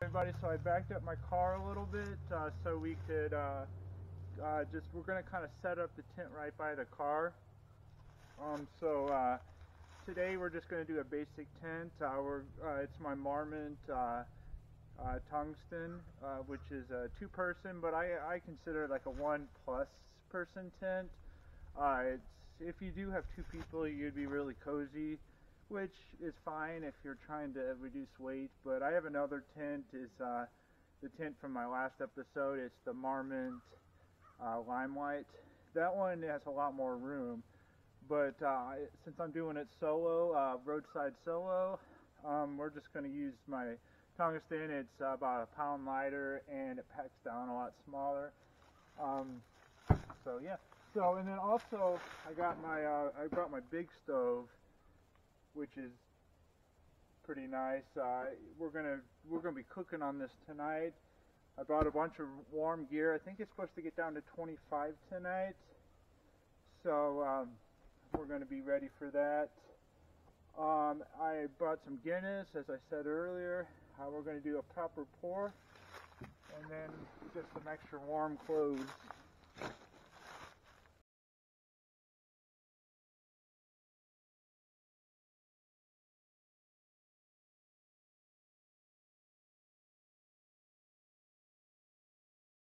Everybody, so I backed up my car a little bit so we could we're going to kind of set up the tent right by the car. Today we're just going to do a basic tent. It's my Marmont tungsten, which is a 2-person, but I consider it like a 1+ person tent. If you do have 2 people, you'd be really cozy, which is fine if you're trying to reduce weight. But I have another tent, is the tent from my last episode. It's the Marmont Limelight. That one has a lot more room, but since I'm doing it solo, roadside solo, we're just going to use my tungsten. It's about 1 pound lighter and it packs down a lot smaller. So yeah. So, and then also I got my I brought my big stove, which is pretty nice. We're gonna be cooking on this tonight. I brought a bunch of warm gear. I think it's supposed to get down to 25 tonight, so we're gonna be ready for that. I brought some Guinness, as I said earlier. We're gonna do a proper pour, and then just some extra warm clothes.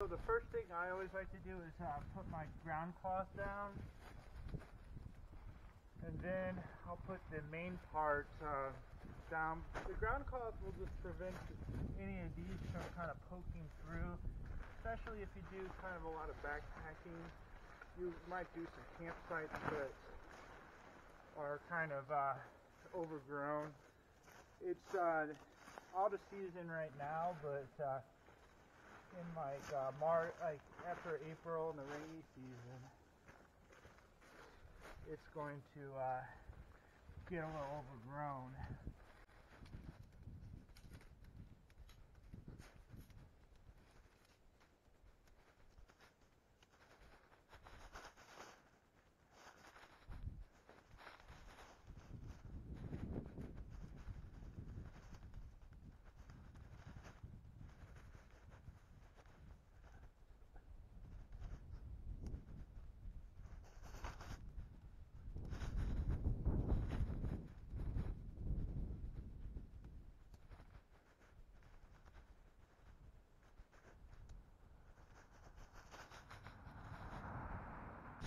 So the first thing I always like to do is put my ground cloth down, and then I'll put the main part down. The ground cloth will just prevent any of these from kind of poking through, especially if you do kind of a lot of backpacking. You might do some campsites that are kind of overgrown. It's out of season right now, but in March, after April and the rainy season, it's going to get a little overgrown.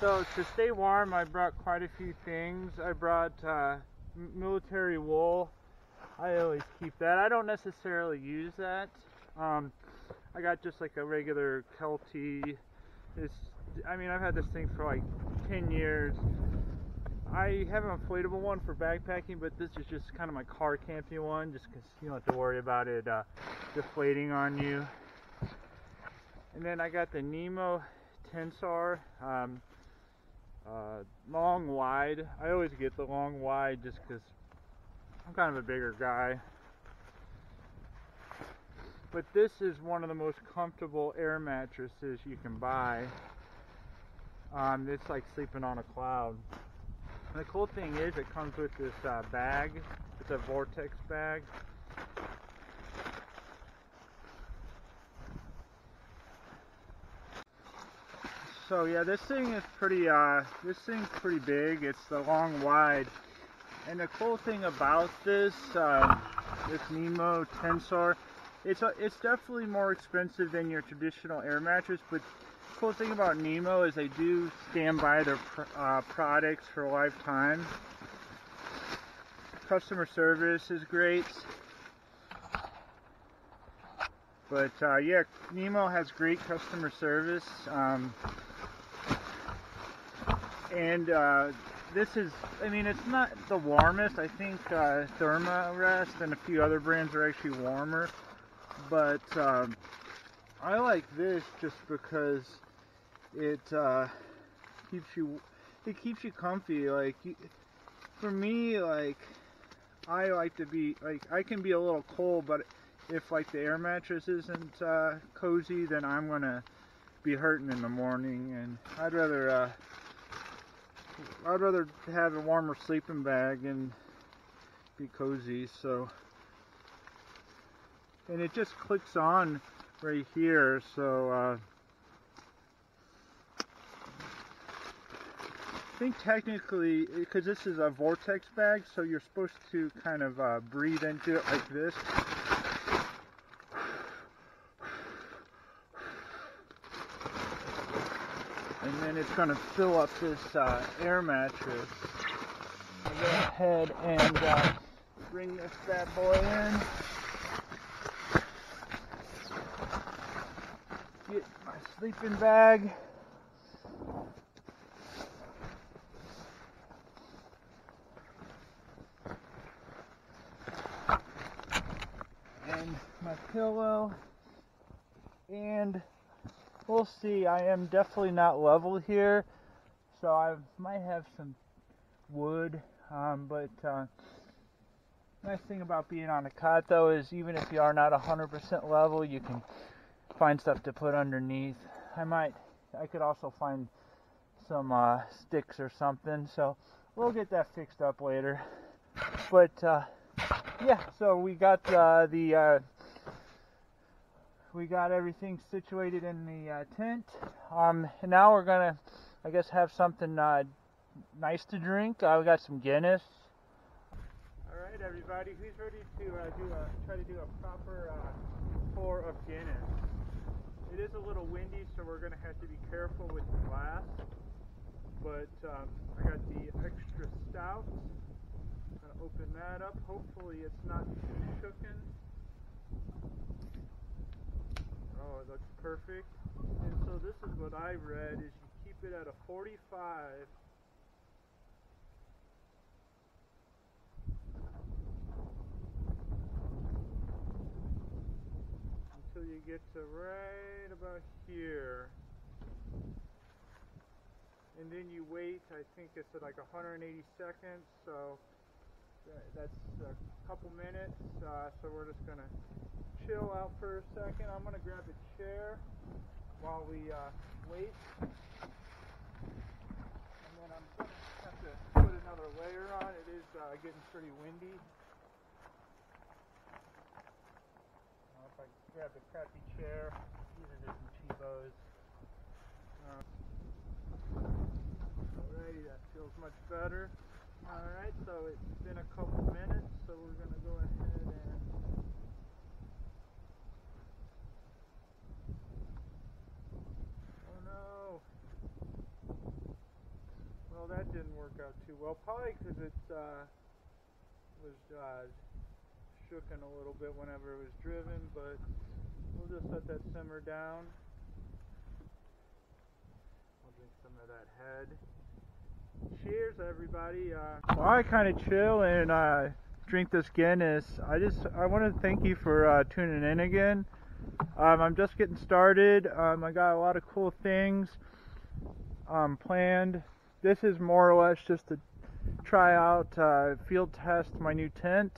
So to stay warm, I brought quite a few things. I brought military wool. I always keep that. I don't necessarily use that. I got just like a regular Kelty. I've had this thing for like 10 years. I have an inflatable one for backpacking, but this is just kind of my car camping one, just because you don't have to worry about it deflating on you. And then I got the Nemo Tensar. Long wide. I always get the long wide just because I'm kind of a bigger guy. But this is one of the most comfortable air mattresses you can buy. It's like sleeping on a cloud. And the cool thing is it comes with this bag. It's a Vortex bag. So yeah, this thing's pretty big. It's the long wide, and the cool thing about this Nemo Tensar, it's definitely more expensive than your traditional air mattress. But the cool thing about Nemo is they do stand by their products for a lifetime. Customer service is great. But yeah, Nemo has great customer service. This is, it's not the warmest. I think Thermarest and a few other brands are actually warmer. But I like this just because it keeps you comfy. For me, I like to be, I can be a little cold, but if the air mattress isn't cozy, then I'm gonna be hurting in the morning, and I'd rather have a warmer sleeping bag and be cozy. So and it just clicks on right here. So I think technically, because this is a vortex bag, so you're supposed to kind of breathe into it like this. And then it's going to fill up this air mattress. I'll go ahead and bring this bad boy in. Get my sleeping bag. And my pillow. And we'll see. I am definitely not level here, so I might have some wood, but nice thing about being on a cot though is even if you are not 100% level, you can find stuff to put underneath. I could also find some sticks or something, so we'll get that fixed up later. But yeah, so we got we got everything situated in the tent. And now we're gonna, I guess, have something nice to drink. We got some Guinness. All right, everybody, who's ready to try to do a proper pour of Guinness? It is a little windy, so we're gonna have to be careful with the glass. But I got the extra stout. I'm gonna open that up. Hopefully, it's not too shooken. Oh, it looks perfect. And so this is what I read, is you keep it at a 45 until you get to right about here. And then you wait, I think it's at like 180 seconds, so that's a couple minutes. So we're just going to chill out for a second. I'm going to grab a chair while we wait. And then I'm going to have to put another layer on. It is getting pretty windy. If I grab a crappy chair, these are just some cheapos. Alrighty, that feels much better. Alright, so it's been a couple minutes, so we're going to go ahead and well, that didn't work out too well. Probably because it was shooken a little bit whenever it was driven, but we'll just let that simmer down. I'll drink some of that head. Cheers, everybody. While I kind of chill and drink this Guinness, I want to thank you for tuning in again. I'm just getting started. I got a lot of cool things planned. This is more or less just to try out, field test my new tent.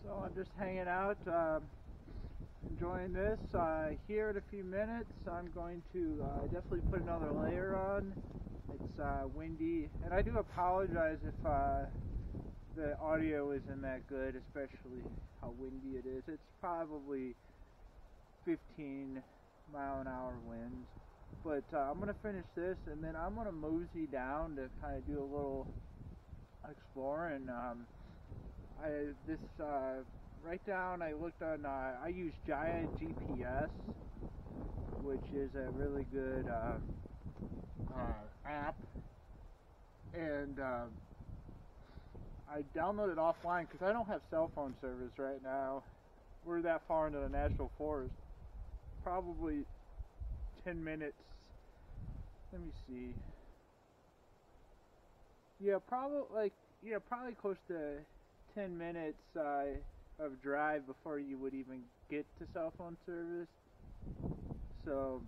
So I'm just hanging out, enjoying this. Here in a few minutes, I'm going to definitely put another layer on. It's windy, and I do apologize if the audio isn't that good, especially how windy it is. It's probably 15-mile-an-hour winds. But I'm going to finish this, and then I'm going to mosey down to kind of do a little exploring. Right down, I looked on, I use Giant GPS, which is a really good app, and I downloaded offline because I don't have cell phone service right now. We're that far into the National Forest. Probably 10 minutes. Let me see. Yeah, probably close to 10 minutes of drive before you would even get to cell phone service. So,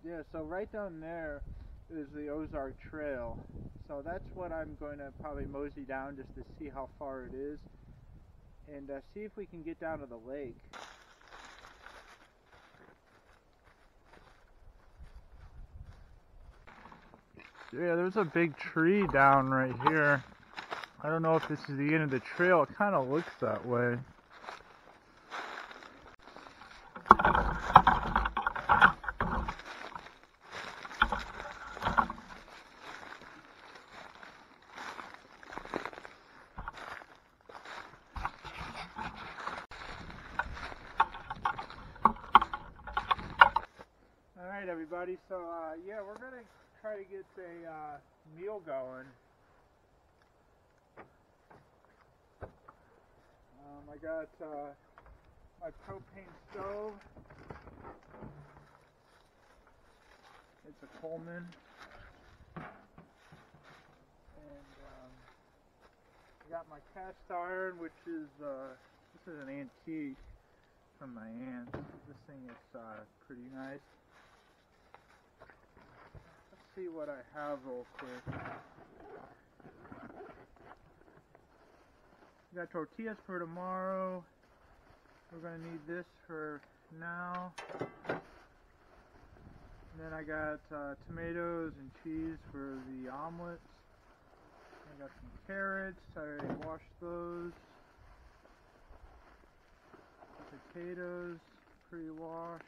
yeah, so right down there is the Ozark Trail. So that's what I'm going to probably mosey down just to see how far it is, and see if we can get down to the lake. Yeah, there's a big tree down right here. I don't know if this is the end of the trail. It kind of looks that way. Alright everybody, so yeah, we're going to try to get a meal going. I got my propane stove. It's a Coleman. And I got my cast iron, which is, this is an antique from my aunt. This thing is pretty nice. Let's see what I have real quick. We got tortillas for tomorrow. We're going to need this for now. And then I got tomatoes and cheese for the omelets. I got some carrots. I already washed those. Potatoes, pre-washed.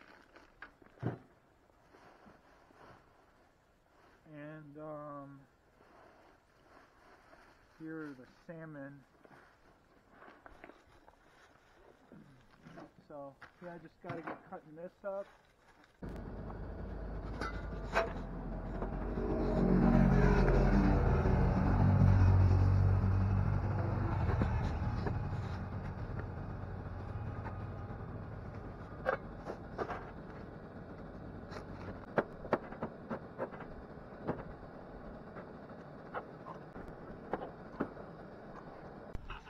And here are the salmon. So, yeah, I just got to get cutting this up.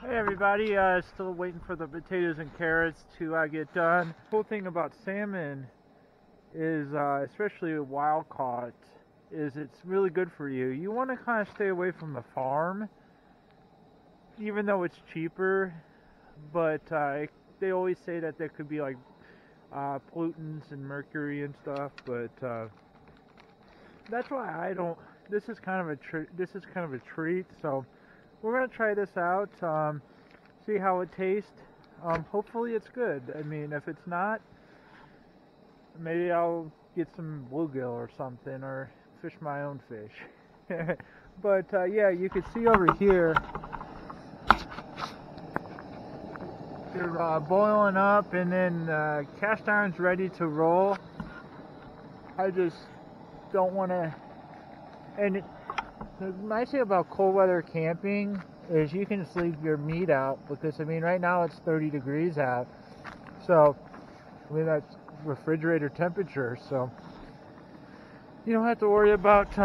Hey everybody, still waiting for the potatoes and carrots to get done. The cool thing about salmon is, especially wild caught, is it's really good for you. You want to kind of stay away from the farm, even though it's cheaper, but they always say that there could be like pollutants and mercury and stuff, but that's why I don't. This is kind of a treat, so we're gonna try this out, see how it tastes. Hopefully it's good. I mean, if it's not, maybe I'll get some bluegill or something, or fish my own fish. But yeah, you can see over here, they're boiling up, and then cast iron's ready to roll. I just don't want to. And the nice thing about cold weather camping is you can just leave your meat out, because I mean right now it's 30 degrees out, so I mean that's refrigerator temperature, so you don't have to worry about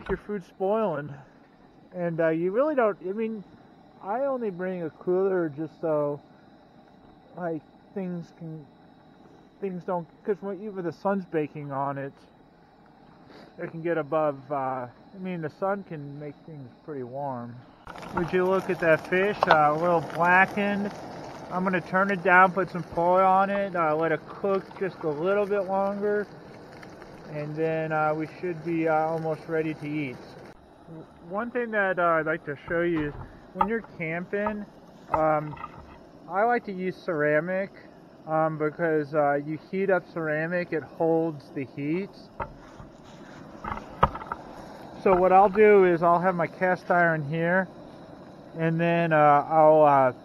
your food spoiling. And you really don't. I mean, I only bring a cooler just so like things don't, because even the sun's baking on it, it can get above, I mean, the sun can make things pretty warm. Would you look at that fish, a little blackened. I'm going to turn it down, put some foil on it, let it cook just a little bit longer, and then we should be almost ready to eat. One thing that I'd like to show you is when you're camping, I like to use ceramic because you heat up ceramic, it holds the heat. So what I'll do is I'll have my cast iron here, and then I'll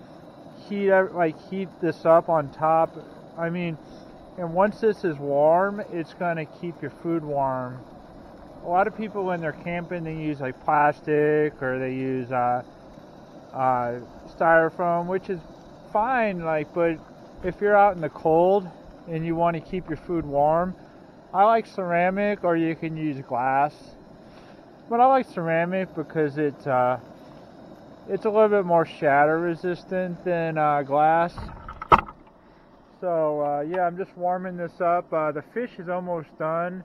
heat this up on top. I mean, and once this is warm, it's gonna keep your food warm. A lot of people when they're camping, they use like plastic, or they use styrofoam, which is fine. Like, but if you're out in the cold and you want to keep your food warm, I like ceramic, or you can use glass. But I like ceramic because it's a little bit more shatter resistant than glass. So yeah, I'm just warming this up. The fish is almost done,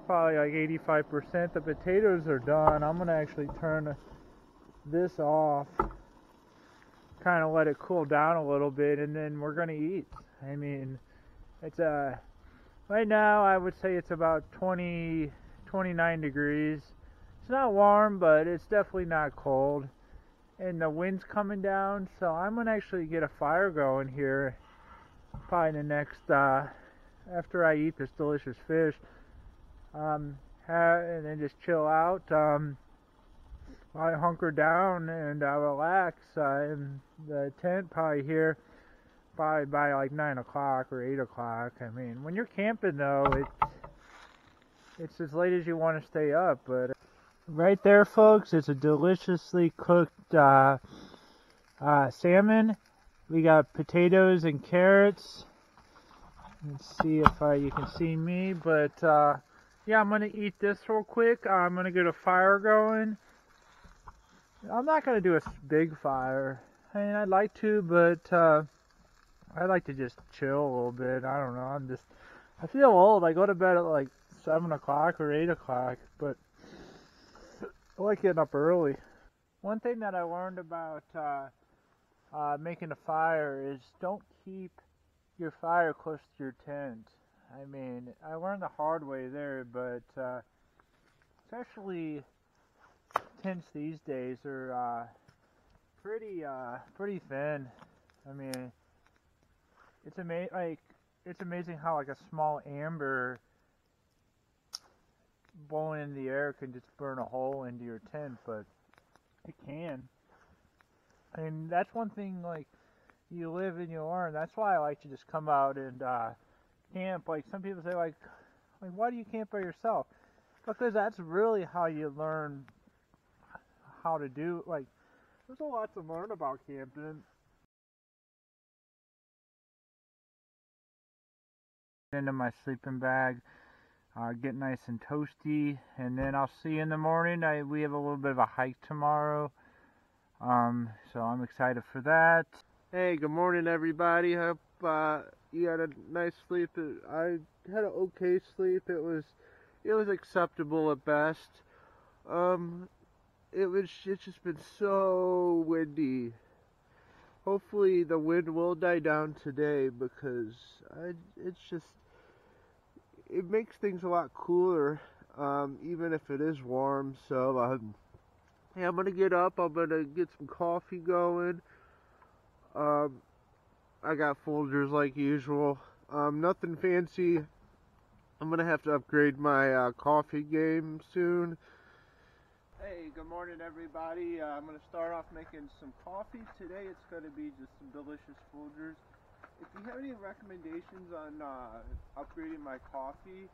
probably like 85%. The potatoes are done. I'm gonna actually turn this off, kind of let it cool down a little bit, and then we're gonna eat. I mean, it's right now I would say it's about 29 degrees. It's not warm, but it's definitely not cold. and the wind's coming down, so I'm gonna actually get a fire going here probably in the next after I eat this delicious fish, and then just chill out. I hunker down and relax in the tent probably here by like 9 o'clock or 8 o'clock. I mean, when you're camping though, it's as late as you want to stay up. But right there, folks, it's a deliciously cooked salmon. We got potatoes and carrots. Let's see if you can see me, but yeah, I'm gonna eat this real quick. I'm gonna get a fire going. I'm not gonna do a big fire. I mean, I'd like to, but I'd like to just chill a little bit. I don't know. I feel old. I go to bed at like 7 o'clock or 8 o'clock, but I like getting up early. One thing that I learned about making a fire is don't keep your fire close to your tent. I mean, I learned the hard way there, but especially tents these days are pretty thin. I mean, it's amazing how like a small amber blowing in the air can just burn a hole into your tent, but it can. And that's one thing, like, you live and you learn. That's why I like to just come out and camp. Like, some people say, like, why do you camp by yourself? Because that's really how you learn how to do, like, there's a lot to learn about camping. Into my sleeping bag, get nice and toasty, and then I'll see you in the morning. We have a little bit of a hike tomorrow, so I'm excited for that. Hey, good morning, everybody. Hope you had a nice sleep. I had an okay sleep. It was acceptable at best. It's just been so windy. Hopefully the wind will die down today, because it makes things a lot cooler, even if it is warm. So yeah, I'm gonna get up. I'm gonna get some coffee going. I got Folgers like usual. Nothing fancy. I'm gonna have to upgrade my coffee game soon. Hey, good morning, everybody. I'm gonna start off making some coffee today. It's gonna be just some delicious Folgers. If you have any recommendations on upgrading my coffee,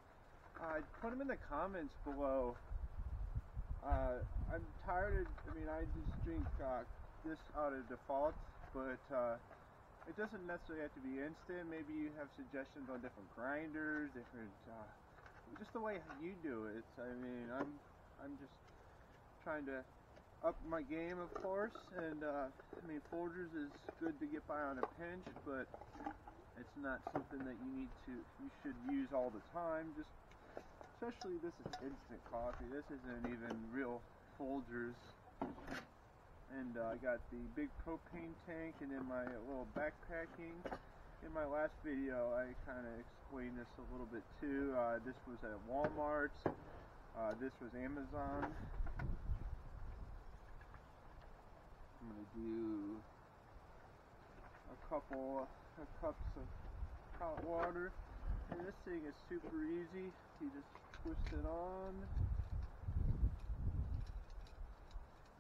put them in the comments below. I'm tired of, I just drink this out of default, but it doesn't necessarily have to be instant. Maybe you have suggestions on different grinders, just the way you do it. I'm just trying to up my game, of course, and Folgers is good to get by on a pinch, but it's not something that you should use all the time. Especially this is instant coffee. This isn't even real Folgers. And I got the big propane tank, and in my little backpacking. In my last video, I kind of explained this a little bit too. This was at Walmart. This was Amazon. I'm going to do a couple of cups of hot water. And this thing is super easy. You just twist it on.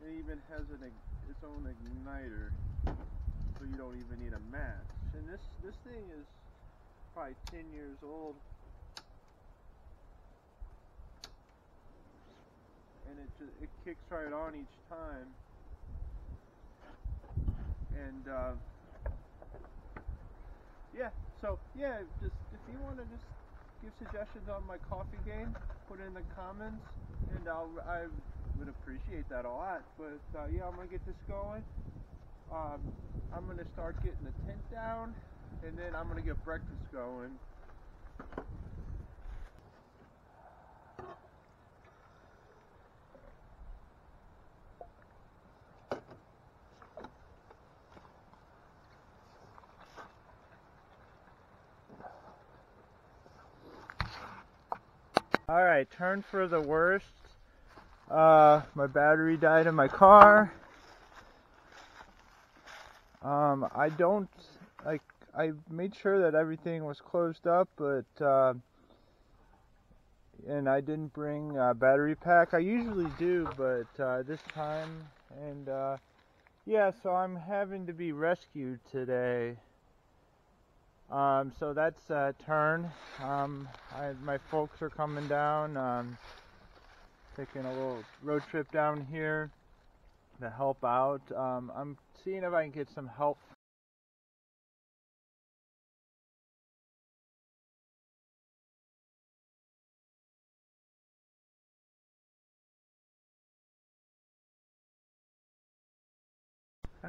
It even has its own igniter, so you don't even need a match. And this thing is probably 10 years old. And it kicks right on each time. And yeah, so yeah, just if you want to just give suggestions on my coffee game, put it in the comments, and I would appreciate that a lot. But yeah, I'm gonna get this going. I'm gonna start getting the tent down, and then I'm gonna get breakfast going. Alright, turn for the worst. My battery died in my car. I don't, like, I made sure that everything was closed up, but, and I didn't bring a battery pack. I usually do, but, this time, and, yeah, so I'm having to be rescued today. So that's a turn. My folks are coming down, taking a little road trip down here to help out. I'm seeing if I can get some help.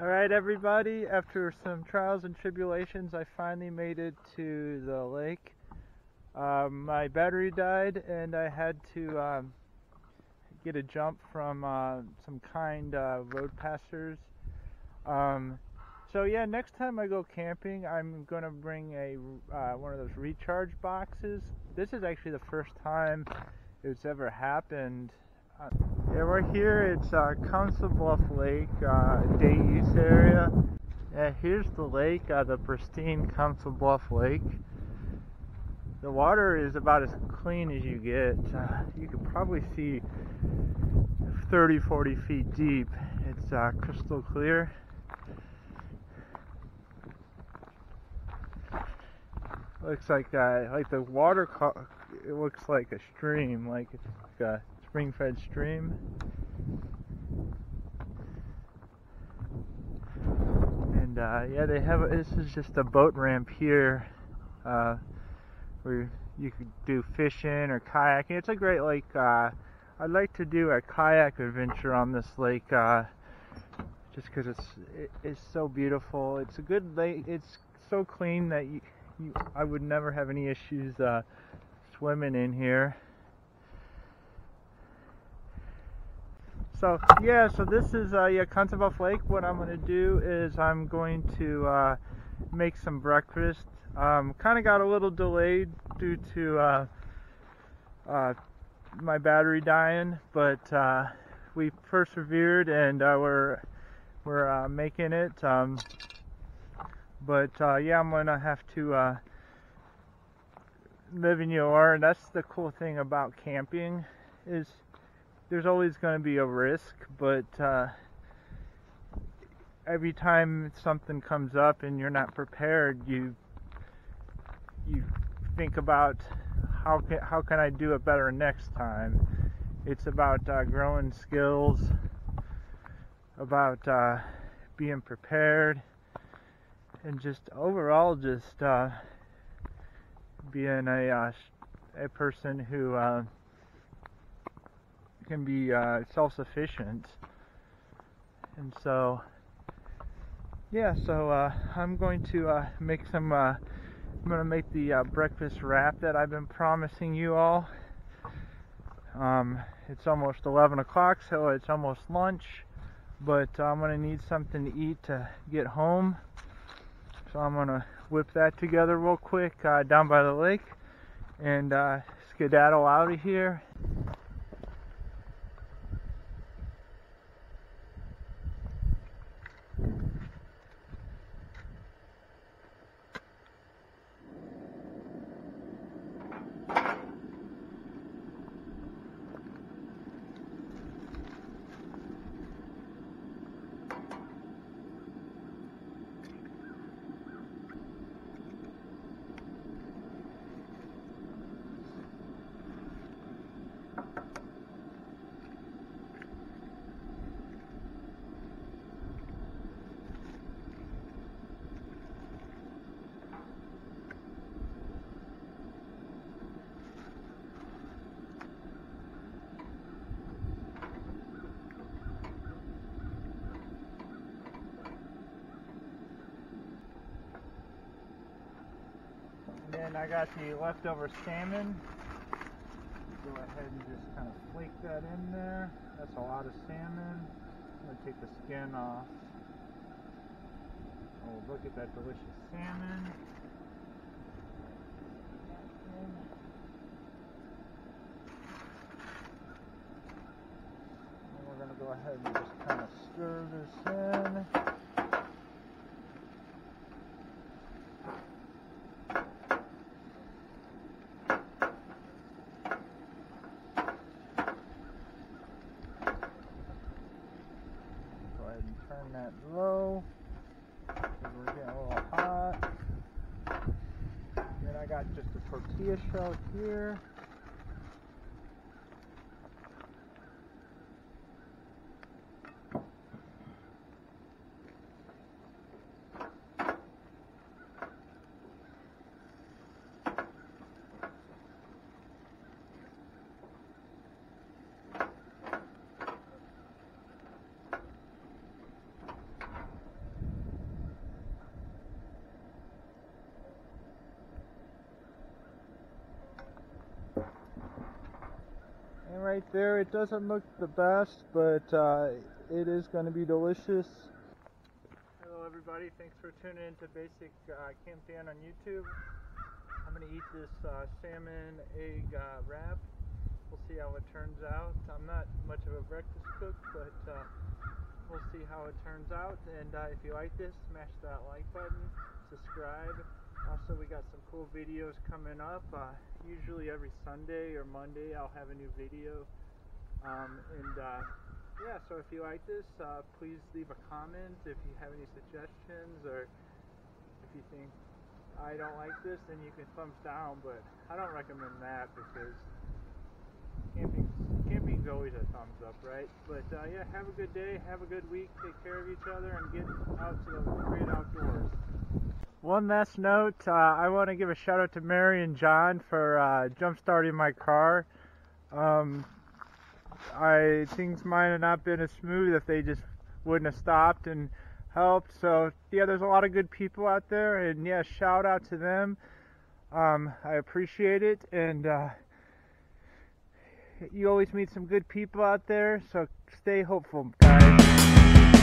Alright everybody, after some trials and tribulations I finally made it to the lake. My battery died and I had to get a jump from some kind road passers. So yeah, next time I go camping I'm going to bring a one of those recharge boxes. This is actually the first time it's ever happened. Yeah, we're here. It's Council Bluff Lake, Day East area. Yeah, here's the lake, the pristine Council Bluff Lake. The water is about as clean as you get. You can probably see 30-40 feet deep. It's crystal clear. Looks like the water. It looks like a stream, like it's like a spring-fed stream. And yeah, they have. This is just a boat ramp here, where you could do fishing or kayaking. It's a great lake. I'd like to do a kayak adventure on this lake, just because it's so beautiful. It's a good lake. It's so clean that I would never have any issues swimming in here. So yeah, so this is Council Bluff Lake. What I'm going to do is I'm going to make some breakfast. Kind of got a little delayed due to my battery dying, but we persevered and we're making it. But yeah, I'm gonna have to live in your. And that's the cool thing about camping, is there's always going to be a risk, but every time something comes up and you're not prepared, you think about how can I do it better next time. It's about growing skills, about being prepared, and just overall just being a person who can be self-sufficient. And so yeah, so I'm going to make some I'm going to make the breakfast wrap that I've been promising you all. It's almost 11 o'clock, so it's almost lunch, but I'm going to need something to eat to get home. So I'm going to whip that together real quick down by the lake and skedaddle out of here. And I got the leftover salmon. Go ahead and just kind of flake that in there. That's a lot of salmon. I'm going to take the skin off. Oh, look at that delicious salmon. And we're going to go ahead and just kind of stir this in. that low because we're getting a little hot. Then I got just a tortilla shell here. And right there, it doesn't look the best, but it is going to be delicious. Hello everybody, thanks for tuning in to Basic Camp Dan on YouTube. I'm going to eat this salmon egg wrap. We'll see how it turns out. I'm not much of a breakfast cook, but we'll see how it turns out. And if you like this, smash that like button, subscribe. Also, we got some cool videos coming up. Usually every Sunday or Monday I'll have a new video. Yeah, so if you like this, please leave a comment if you have any suggestions, or if you think I don't like this, then you can thumbs down, but I don't recommend that because camping's always a thumbs up, right? But yeah, have a good day, have a good week, take care of each other, and get out to the great outdoors. One last note, I want to give a shout out to Mary and John for jump starting my car. Things might have not been as smooth if they just wouldn't have stopped and helped. So yeah, there's a lot of good people out there, and yeah, shout out to them. I appreciate it, and you always meet some good people out there, so stay hopeful, guys.